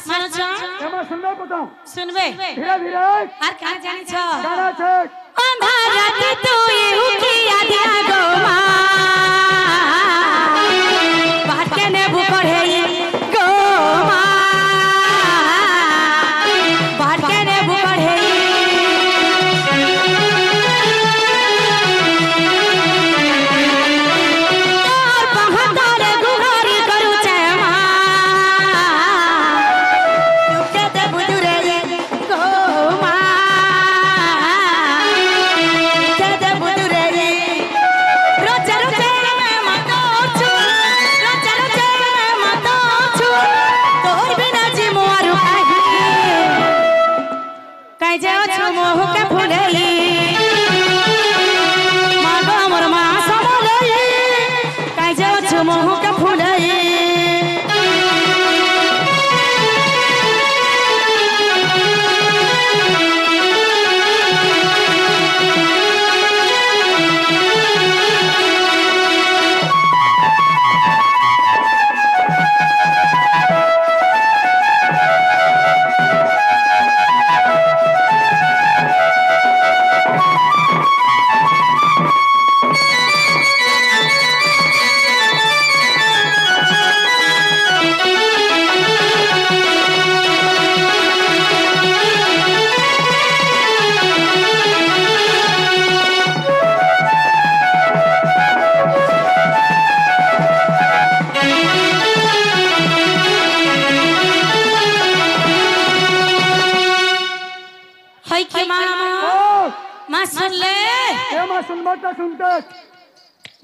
सुनो छ एमा सुनबे पता सुनबे धीरे धीरे आर का जानी छ गाना छे अंधारत तू एहु की आदिया गो मां बाटे ने बुकड़े गो मां बाटे ने बुकड़े और बहतार गुहारी करू छे मां तुके दे बुजुरे गो मां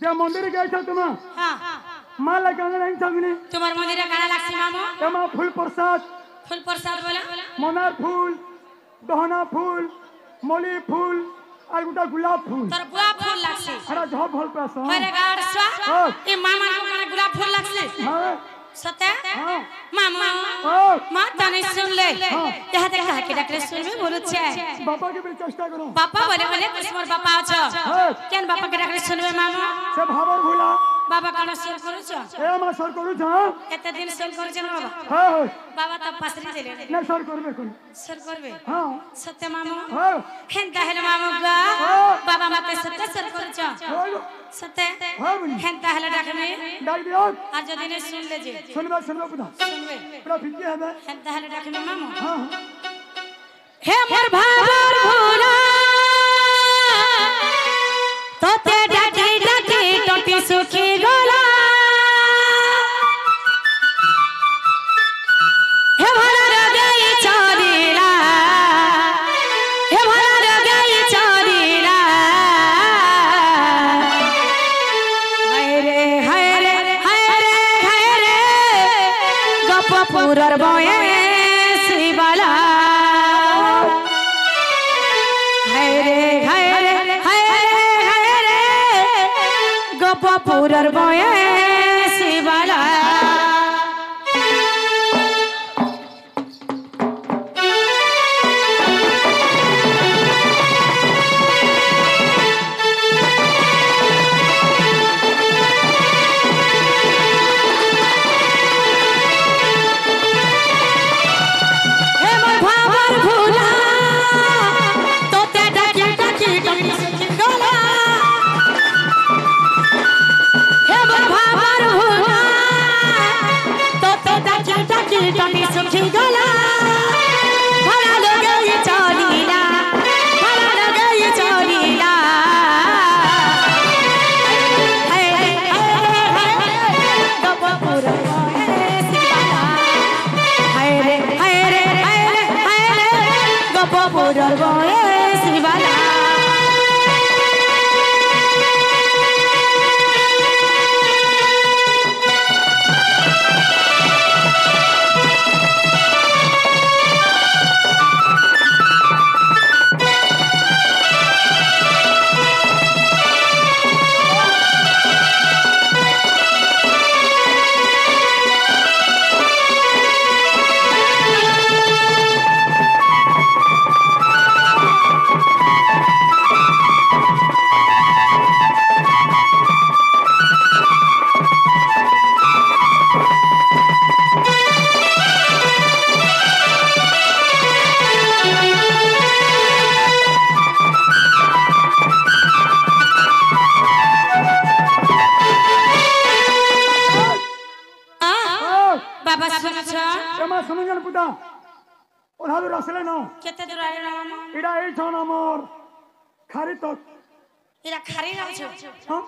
क्या मंदिर गए छो तुम हां मां लगाने नहीं छगनी तुम्हार मंदिर काना लागसी मामो एमा फूल प्रसाद बोला मनार फूल दहना फूल मली फूल और गुटा गुलाब फूल तर गुलाब फूल लागसी अरे झप भल पास अरे गाड़ स्वा ए मामा को काना गुलाब फूल लागसी हां सत्य हां मामा मां तने सुन ले यहां तक कह के डॉक्टर सुनबे बोलु छे बापा के भी चेष्टा करो बापा बोले कुछ मोर बापा छ केन बापा के डॉक्टर सुनबे मामा से भाबर भूला बाबा काना शेर करू छ ए मा सर करू छ एते दिन शेर करू छ बाबा हां बाबा त पासरी देले ना सर करबे कोन सर करबे हां सत्य मामा हां हेंता हेले मामा गा बाबा मते सत्य सर करू छ सत्य हेंता हेले डाकमे डाल दियो आज दिन सुन ले जे सुनबे पुता सुनबे पूरा फिक्की है हेंता हेले डाकमे मामा हां हे मोर भावर भोला तोते डाकी डाकी टोटी सुखी गोला हे भला रगई चोरीला हे भला रगई चोरीला हाय रे गपपुरर बये शिवाला गपपुरर बये शिवाला टोटी सुखी गोला भला लगई चोरीला भला लगई चोरीला गपपुर शिवाला हाय रे गपपुर शिवाला बाबा सुनछ एमा सुनजन पुता ओहालु रसले न केते दूर आले मामा इडा ए छन हमर खारी तो इरा खारी लाछ हां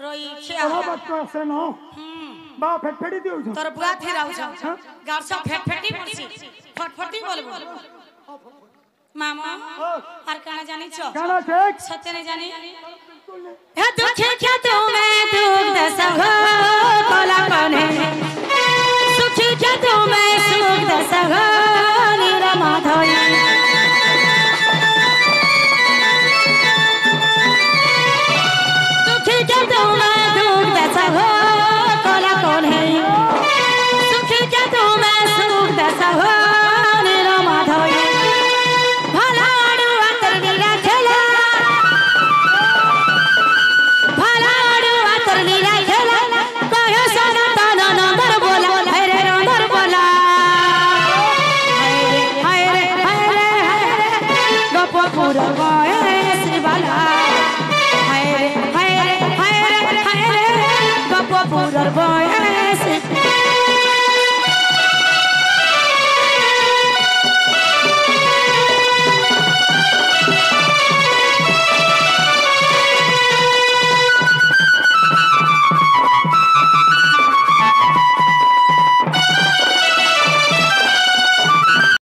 रोई खिया ओहा बात तो से न बा फेटफेटी दिउ छ तोर बुआ फिर आउ छ गारसा फेटफेटी पड़सी फटफटी बोलबो मामा और काना जानी छ काना छेक सत्य नहीं जानी हे दुखे क्या तुम्हें दुख दस हो कोला कोने सुखी क्या तुम्हें सुख दस हो नीरा माधोई दुखी क्या तुम्हें दुख दस हो कोला कोने सुखी क्या तुम्हें सुख दस हो नीरा माधोई भला आडुआ तरनीला खेला भला आडुआ तरनीला खेला कहे सारा ताना नंदर बोला हाय रे नंदर बोला हाय रे गोपपुर गए रे श्रीबाला हाय रे गोपपुर गए